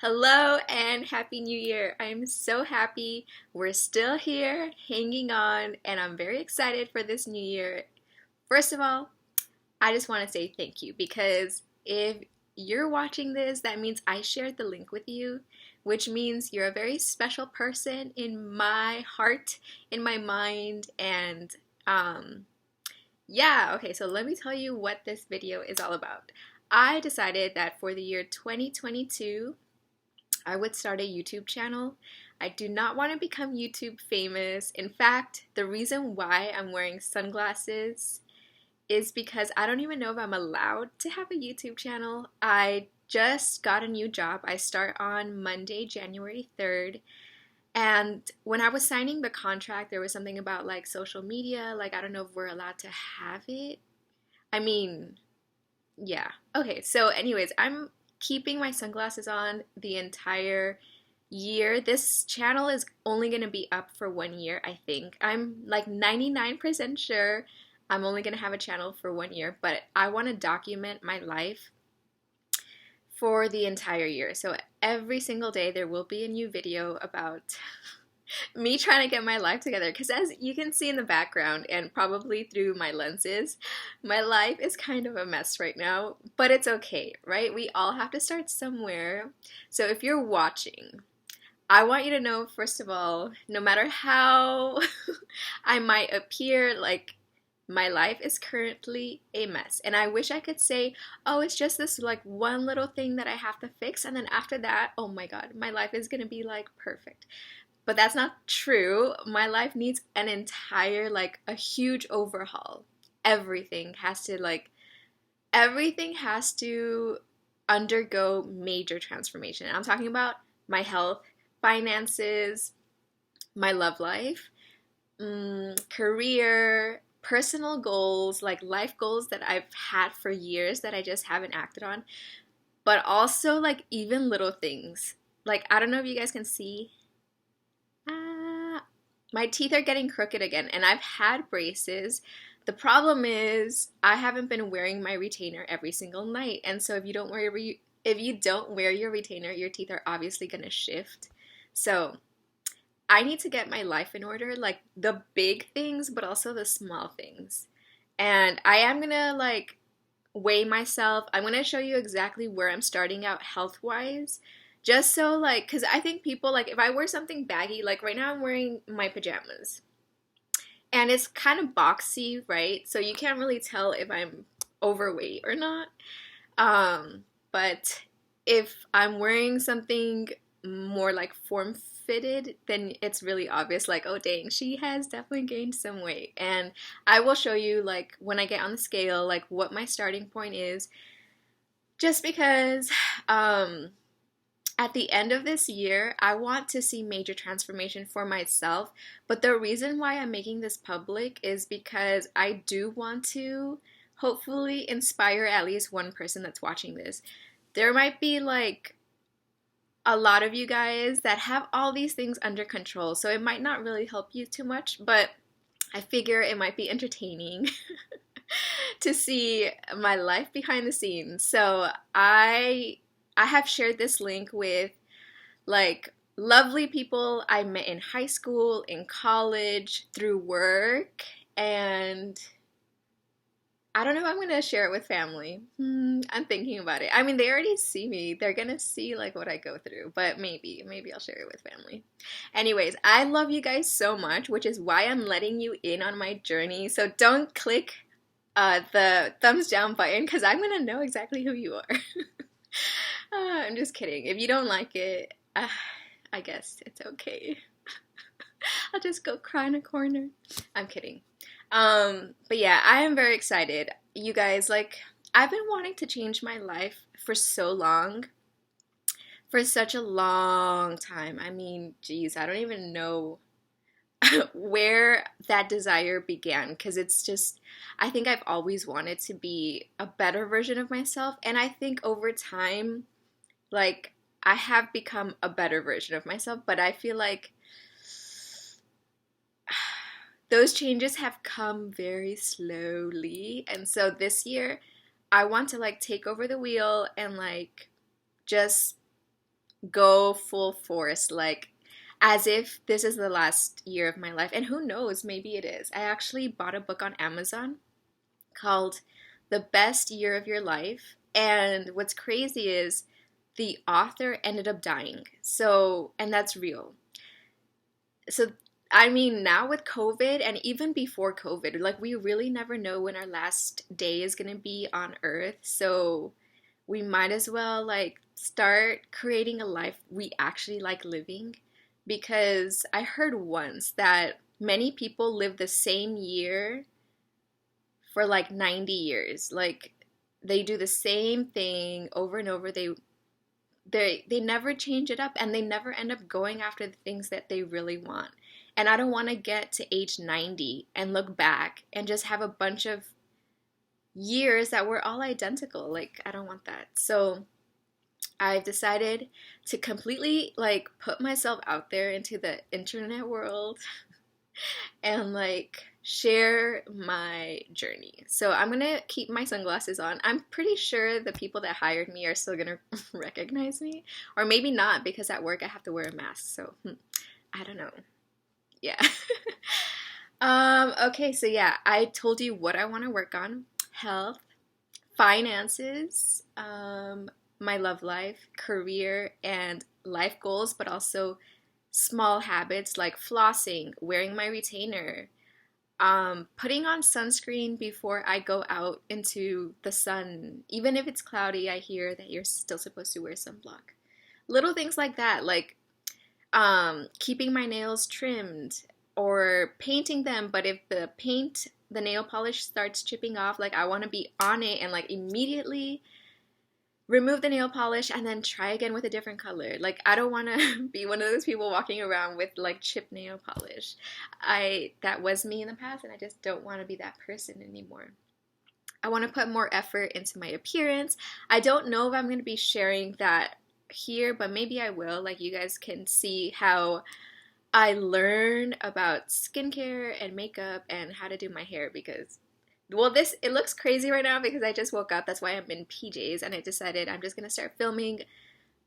Hello and Happy New Year. I'm so happy we're still here, hanging on, and I'm very excited for this new year. First of all, I just want to say thank you because if you're watching this, that means I shared the link with you, which means you're a very special person in my heart, in my mind, and um, yeah, okay, so let me tell you what this video is all about. I decided that for the year 2022, I would start a YouTube channel. I do not want to become YouTube famous. In fact, the reason why I'm wearing sunglasses is because I don't even know if I'm allowed to have a YouTube channel. I just got a new job. I start on Monday, January 3rd. And when I was signing the contract, there was something about like social media. Like, I don't know if we're allowed to have it. I mean, yeah. Okay, so, anyways, I'm keeping my sunglasses on the entire year. This channel is only going to be up for 1 year, I think. I'm like 99% sure I'm only going to have a channel for 1 year, but I want to document my life for the entire year. So every single day there will be a new video about me trying to get my life together, because as you can see in the background and probably through my lenses, my life is kind of a mess right now, but it's okay, right? We all have to start somewhere. So if you're watching, I want you to know, first of all, no matter how I might appear, like, my life is currently a mess. And I wish I could say, oh, it's just this like one little thing that I have to fix. And then after that, oh my God, my life is going to be like perfect. But that's not true. My life needs an entire, like, a huge overhaul. Everything has to, like, everything has to undergo major transformation. I'm talking about my health, finances, my love life, career, personal goals, like life goals that I've had for years that I just haven't acted on, but also like even little things. Like, I don't know if you guys can see. My teeth are getting crooked again, and I've had braces. The problem is I haven't been wearing my retainer every single night, and so if you don't wear your retainer, your teeth are obviously gonna shift. So I need to get my life in order, like the big things, but also the small things. And I am gonna like weigh myself. I'm gonna show you exactly where I'm starting out health wise. Just so, like, because I think people, like, if I wear something baggy, like right now I'm wearing my pajamas. And it's kind of boxy, right? So you can't really tell if I'm overweight or not. But if I'm wearing something more like form fitted, then it's really obvious, like, oh dang, she has definitely gained some weight. And I will show you, like, when I get on the scale, like, what my starting point is. Just because at the end of this year, I want to see major transformation for myself. But the reason why I'm making this public is because I do want to hopefully inspire at least one person that's watching this. There might be like a lot of you guys that have all these things under control, so it might not really help you too much, but I figure it might be entertaining to see my life behind the scenes. So I have shared this link with like lovely people I met in high school, in college, through work, and I don't know if I'm gonna share it with family. I'm thinking about it. I mean, they already see me. They're gonna see like what I go through, but maybe I'll share it with family. Anyways, I love you guys so much, which is why I'm letting you in on my journey. So don't click the thumbs down button because I'm gonna know exactly who you are. I'm just kidding. If you don't like it, I guess it's okay. I'll just go cry in a corner. I'm kidding. But yeah, I am very excited. You guys, like, I've been wanting to change my life for so long. For such a long time. I mean, geez, I don't even know where that desire began, because it's just, I think I've always wanted to be a better version of myself, and I think over time, like, I have become a better version of myself, but I feel like those changes have come very slowly. And so this year, I want to like take over the wheel and like just go full force, like as if this is the last year of my life. And who knows, maybe it is. I actually bought a book on Amazon called The Best Year of Your Life. And what's crazy is the author ended up dying. So, and that's real. So, I mean, now with COVID and even before COVID, like we really never know when our last day is going to be on earth. So, we might as well like start creating a life we actually like living, because I heard once that many people live the same year for like 90 years. Like they do the same thing over and over. They never change it up, and they never end up going after the things that they really want. And I don't want to get to age 90 and look back and just have a bunch of years that were all identical. Like I don't want that. So I've decided to completely like put myself out there into the internet world and like share my journey. So I'm gonna keep my sunglasses on. I'm pretty sure the people that hired me are still gonna recognize me, or maybe not, because at work I have to wear a mask. So I don't know. Yeah. Okay, so yeah, I told you what I want to work on: health, finances, my love life, career, and life goals, but also small habits like flossing, wearing my retainer, putting on sunscreen before I go out into the sun. Even if it's cloudy, I hear that you're still supposed to wear sunblock. Little things like that, like keeping my nails trimmed or painting them. But if the nail polish starts chipping off, like I want to be on it and like immediately remove the nail polish and then try again with a different color. Like I don't want to be one of those people walking around with like chipped nail polish. That was me in the past, and I just don't want to be that person anymore. I want to put more effort into my appearance. I don't know if I'm going to be sharing that here, but maybe I will. Like you guys can see how I learn about skincare and makeup and how to do my hair, because well, this it looks crazy right now because I just woke up. That's why I'm in PJs, and I decided I'm just gonna start filming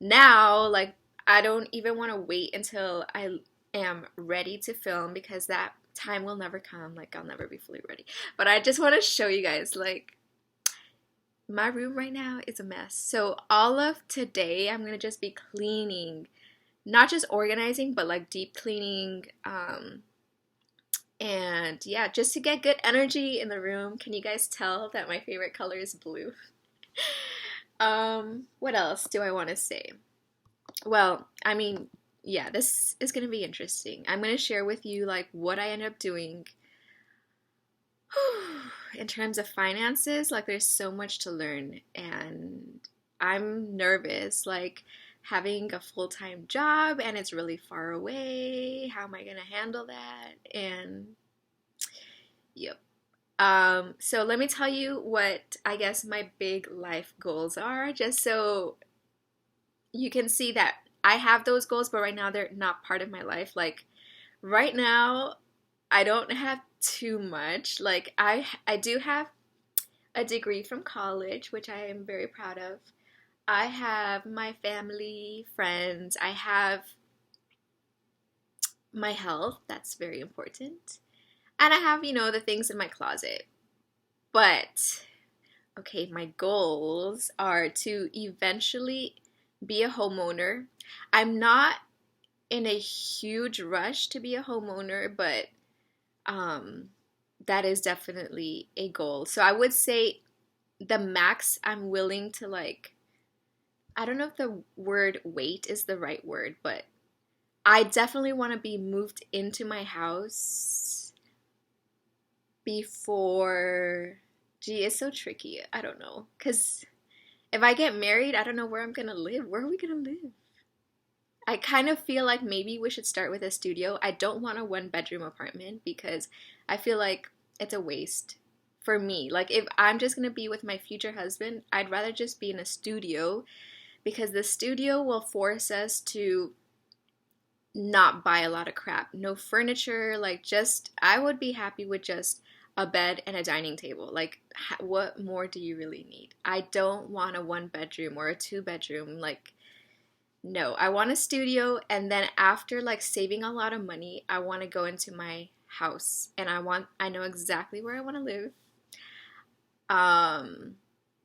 now. Like I don't even want to wait until I am ready to film, because that time will never come. Like I'll never be fully ready. But I just want to show you guys, like, my room right now is a mess. So all of today I'm gonna just be cleaning, not just organizing, but like deep cleaning. And yeah, just to get good energy in the room. Can you guys tell that my favorite color is blue? What else do I want to say? Well, I mean, yeah, this is going to be interesting. I'm going to share with you like what I end up doing in terms of finances. Like there's so much to learn, and I'm nervous, like having a full-time job and it's really far away. How am I going to handle that? And yep. So let me tell you what I guess my big life goals are, just so you can see that I have those goals, but right now they're not part of my life. Like right now, I don't have too much. Like I do have a degree from college, which I am very proud of. I have my family, friends. I have my health. That's very important. And I have, the things in my closet. But, okay, my goals are to eventually be a homeowner. I'm not in a huge rush to be a homeowner, but that is definitely a goal. So I would say the max I'm willing to, like, I don't know if the word wait is the right word, but I definitely want to be moved into my house before, gee, it's so tricky. I don't know. Because if I get married, I don't know where I'm going to live. Where are we going to live? I kind of feel like maybe we should start with a studio. I don't want a one-bedroom apartment because I feel like it's a waste for me. Like if I'm just going to be with my future husband, I'd rather just be in a studio, because the studio will force us to not buy a lot of crap. No furniture, like just, I would be happy with just a bed and a dining table. Like what more do you really need? I don't want a one bedroom or a two bedroom. Like No, I want a studio, and then after like saving a lot of money, I want to go into my house, and I know exactly where I want to live. Um,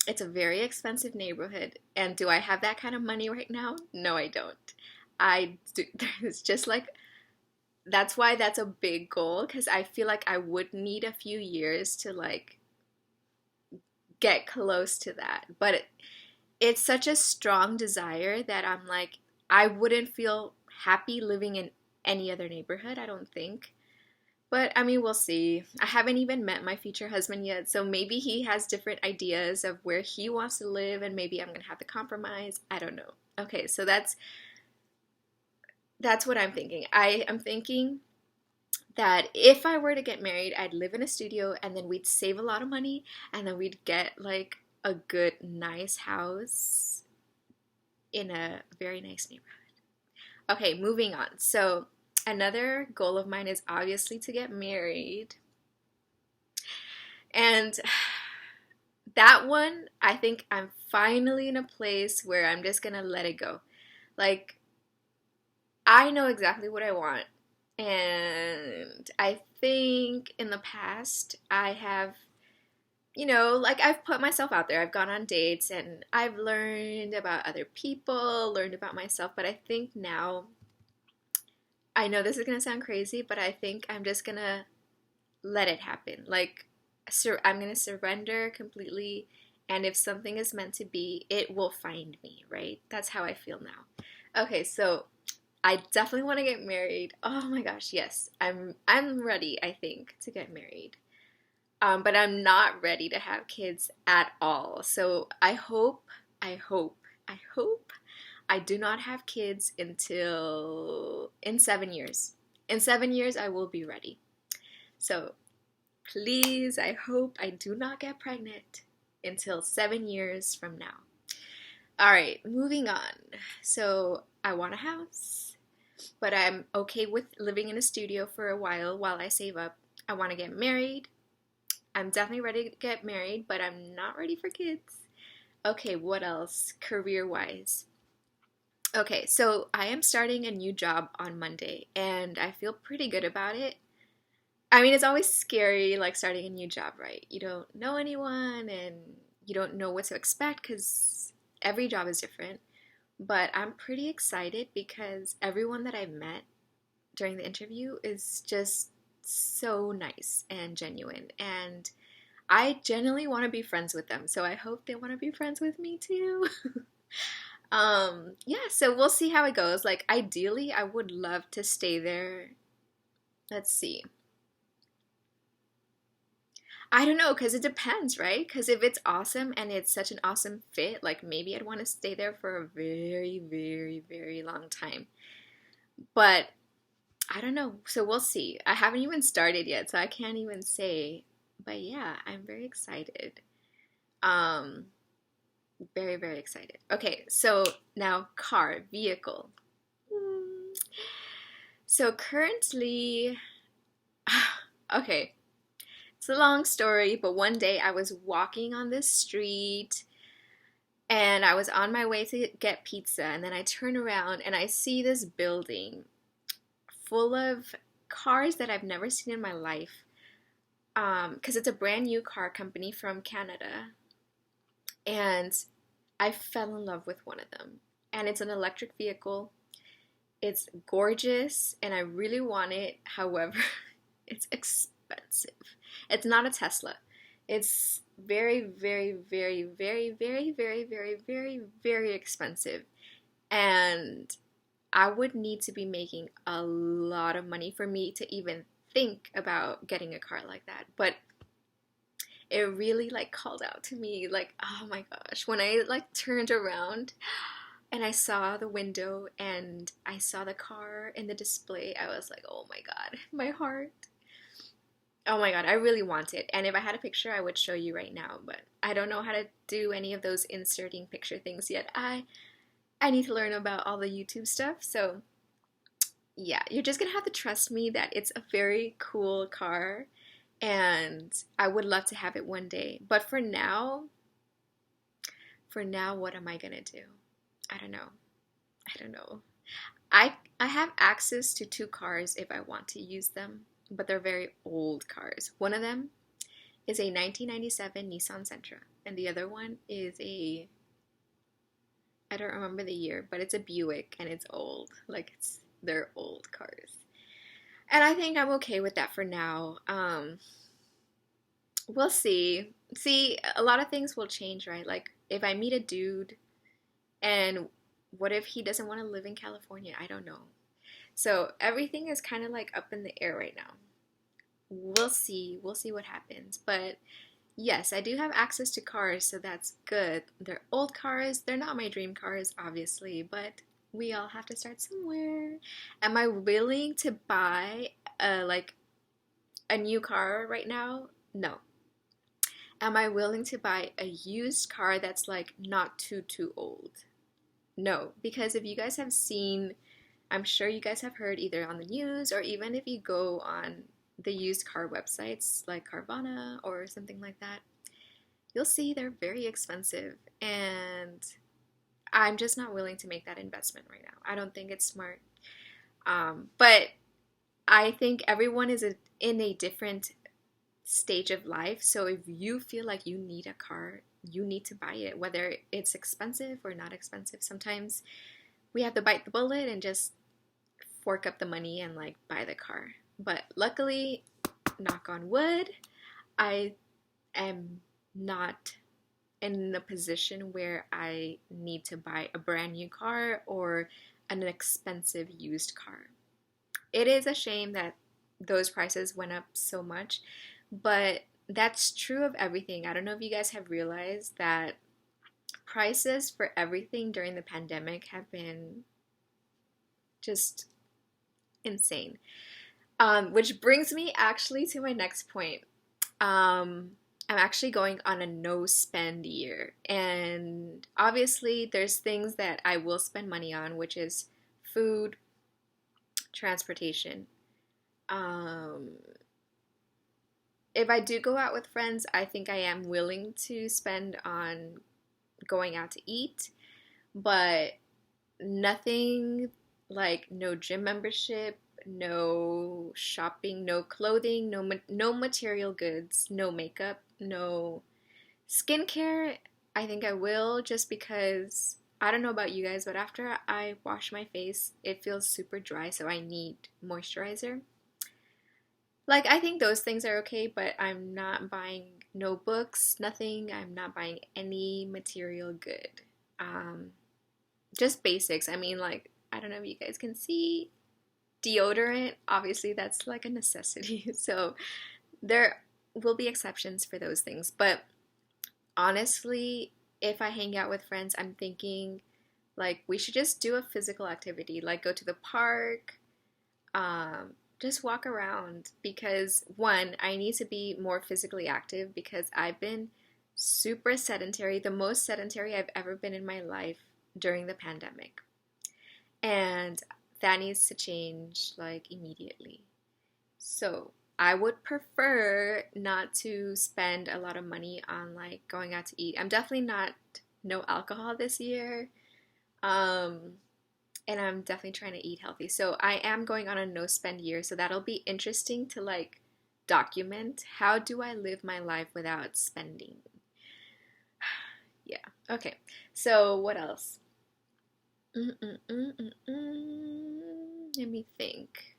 it's a very expensive neighborhood, and do I have that kind of money right now? No, I don't. I do, it's just like that's why that's a big goal because I feel like I would need a few years to like get close to that. But it's such a strong desire that I'm like, I wouldn't feel happy living in any other neighborhood, I don't think. But I mean, we'll see. I haven't even met my future husband yet, so maybe he has different ideas of where he wants to live, and maybe I'm gonna have to compromise. I don't know. Okay, so that's what I'm thinking. I am thinking that if I were to get married, I'd live in a studio and then we'd save a lot of money and then we'd get like a good, nice house in a very nice neighborhood. Okay, moving on. So, another goal of mine is obviously to get married. And that one, I think I'm finally in a place where I'm just gonna let it go. Like, I know exactly what I want. And I think in the past, I have, like I've put myself out there. I've gone on dates and I've learned about other people, learned about myself. But I think now, I know this is going to sound crazy, but I think I'm just going to let it happen. Like, I'm going to surrender completely. And if something is meant to be, it will find me, right? That's how I feel now. Okay, so I definitely want to get married. Oh my gosh, yes. I'm ready, I think, to get married. But I'm not ready to have kids at all. So I hope I do not have kids until in 7 years. In 7 years, I will be ready. So please, I hope I do not get pregnant until 7 years from now. All right, moving on. So I want a house, but I'm okay with living in a studio for a while I save up. I want to get married. I'm definitely ready to get married, but I'm not ready for kids. Okay, what else? Career wise. Okay, so I am starting a new job on Monday, and I feel pretty good about it. I mean, it's always scary, like starting a new job, right? You don't know anyone, and you don't know what to expect because every job is different. But I'm pretty excited because everyone that I've met during the interview is just so nice and genuine. And I genuinely want to be friends with them. So I hope they want to be friends with me too. Yeah, so we'll see how it goes. Like, ideally, I would love to stay there. Let's see. I don't know, because it depends, right? Because if it's awesome and it's such an awesome fit, like maybe I'd want to stay there for a very, very, very long time. But I don't know. So we'll see. I haven't even started yet, so I can't even say. But yeah, I'm very excited. Um, very, very excited. Okay, so now car, vehicle. Hmm. So currently, okay, it's a long story, but one day I was walking on this street and I was on my way to get pizza, and then I turn around and I see this building full of cars that I've never seen in my life. Because it's a brand new car company from Canada, and I fell in love with one of them. And it's an electric vehicle. It's gorgeous, and I really want it. However, it's expensive. It's not a Tesla. It's very, very, very, very, very, very, very, very, very expensive. And I would need to be making a lot of money for me to even think about getting a car like that. But it really like called out to me like, oh my gosh, when I like turned around and I saw the window and I saw the car in the display, I was like, oh my god, my heart. Oh my god, I really want it. And if I had a picture, I would show you right now, but I don't know how to do any of those inserting picture things yet. I need to learn about all the YouTube stuff. So, yeah, you're just going to have to trust me that it's a very cool car and I would love to have it one day. But for now, what am I going to do? I don't know. I don't know. I have access to two cars if I want to use them, but they're very old cars. One of them is a 1997 Nissan Sentra, and the other one is a, I don't remember the year, but it's a Buick and it's old. Like they're old cars. And I think I'm okay with that for now. We'll see. See, a lot of things will change, right? Like if I meet a dude and what if he doesn't want to live in California? I don't know. So everything is kind of like up in the air right now. We'll see. We'll see what happens. But yes, I do have access to cars, so that's good. They're old cars. They're not my dream cars, obviously, but we all have to start somewhere. Am I willing to buy a new car right now? No. Am I willing to buy a used car that's like not too old? No, because if you guys have seen, I'm sure you guys have heard either on the news or even if you go on the used car websites like Carvana or something like that, you'll see they're very expensive. And I'm just not willing to make that investment right now. I don't think it's smart. But I think everyone is in a different stage of life. So if you feel like you need a car, you need to buy it, whether it's expensive or not expensive. Sometimes we have to bite the bullet and just fork up the money and like buy the car. But luckily, knock on wood, I am not in a position where I need to buy a brand new car or an expensive used car. It is a shame that those prices went up so much, but that's true of everything. I don't know if you guys have realized that prices for everything during the pandemic have been just insane. Which brings me actually to my next point. I'm actually going on a no spend year. And obviously, there's things that I will spend money on, which is food, transportation. Um, if I do go out with friends, I think I am willing to spend on going out to eat, but nothing like no gym membership, no shopping, no clothing, no material goods, no makeup, no skincare. I think I will just because I don't know about you guys, but after I wash my face, it feels super dry, so I need moisturizer. Like, I think those things are okay, but I'm not buying notebooks, nothing. I'm not buying any material good. Um, just basics. I mean, like, I don't know if you guys can see deodorant. Obviously, that's like a necessity. So there will be exceptions for those things. But honestly, if I hang out with friends, I'm thinking like we should just do a physical activity, like go to the park, just walk around because one, I need to be more physically active because I've been super sedentary, the most sedentary I've ever been in my life during the pandemic. And that needs to change like immediately. So I would prefer not to spend a lot of money on like going out to eat. I'm definitely not no alcohol this year. Um, and I'm definitely trying to eat healthy. So I am going on a no spend year, so that'll be interesting to like document how do I live my life without spending. Yeah. Okay. So what else? Let me think.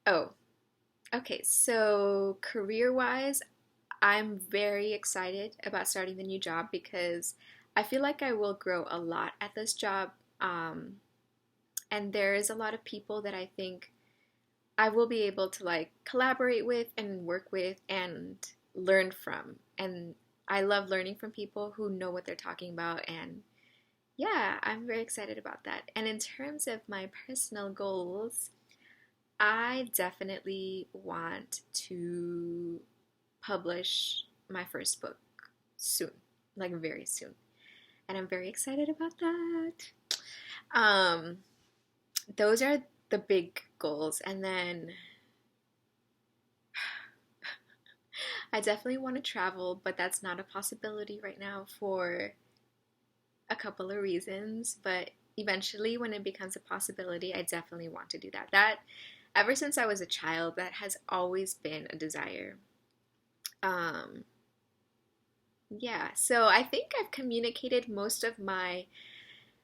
Oh, okay. So career-wise, I'm very excited about starting the new job because I feel like I will grow a lot at this job. Um, and there is a lot of people that I think I will be able to like collaborate with and work with and learn from. And I love learning from people who know what they're talking about. And yeah, I'm very excited about that. And in terms of my personal goals, I definitely want to publish my first book soon, like very soon. And I'm very excited about that. Um, those are the big goals. And then I definitely want to travel, but that's not a possibility right now for a couple of reasons. But eventually when it becomes a possibility, I definitely want to do that. That ever since I was a child, that has always been a desire. Um, yeah, so I think I've communicated most of my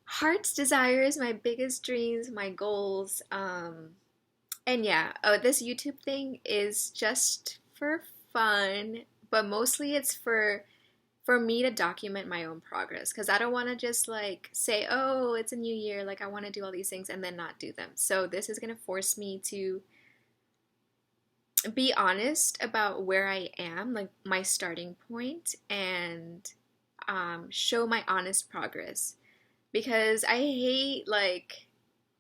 heart's desires, my biggest dreams, my goals. And yeah, oh, this YouTube thing is just for fun, but mostly it's for me to document my own progress because I don't want to just like say, "Oh, it's a new year, like I want to do all these things," and then not do them. So this is going to force me to be honest about where I am, like my starting point, and show my honest progress. Because I hate, like,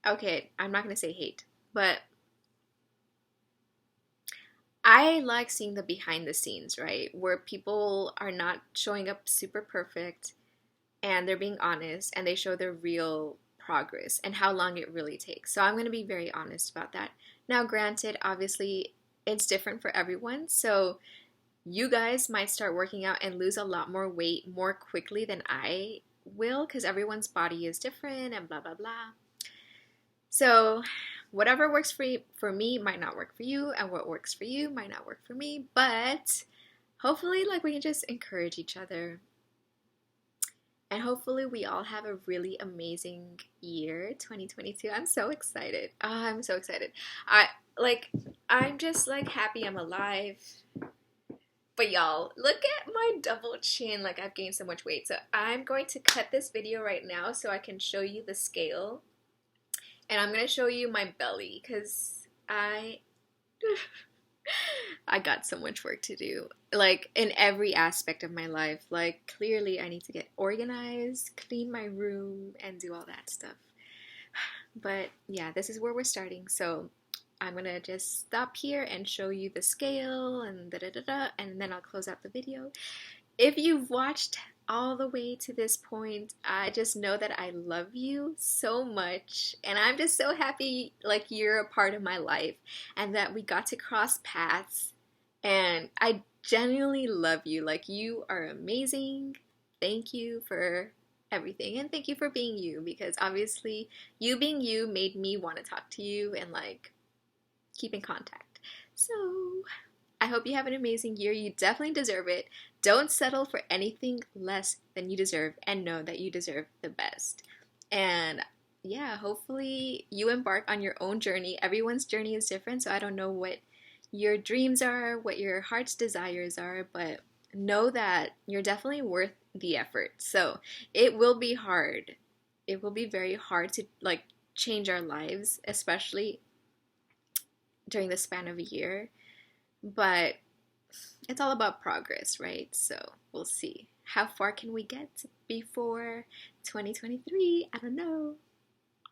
okay, I'm not going to say hate, but I like seeing the behind the scenes, right? Where people are not showing up super perfect and they're being honest and they show their real progress and how long it really takes. So I'm going to be very honest about that. Now, granted, obviously, it's different for everyone. So you guys might start working out and lose a lot more weight more quickly than I will because everyone's body is different and blah, blah, blah. So whatever works for me might not work for you, and what works for you might not work for me, but hopefully like we can just encourage each other. And hopefully we all have a really amazing year, 2022. I'm so excited. Oh, I'm so excited. I like I'm just like happy I'm alive. But y'all, look at my double chin, like I've gained so much weight. So I'm going to cut this video right now so I can show you the scale. And I'm going to show you my belly because I got so much work to do. Like in every aspect of my life. Like clearly I need to get organized, clean my room, and do all that stuff. But yeah, this is where we're starting. So I'm gonna just stop here and show you the scale and da da da da, and then I'll close out the video. If you've watched all the way to this point, I just know that I love you so much, and I'm just so happy like you're a part of my life and that we got to cross paths, and I genuinely love you. Like you are amazing. Thank you for everything, and thank you for being you, because obviously you being you made me want to talk to you and like keep in contact. So I hope you have an amazing year. You definitely deserve it. Don't settle for anything less than you deserve, and know that you deserve the best. And yeah, hopefully you embark on your own journey. Everyone's journey is different, so I don't know what your dreams are, what your heart's desires are, but know that you're definitely worth the effort. So it will be hard. It will be very hard to like change our lives, especially during the span of a year. But it's all about progress, right? So we'll see. How far can we get before 2023? I don't know.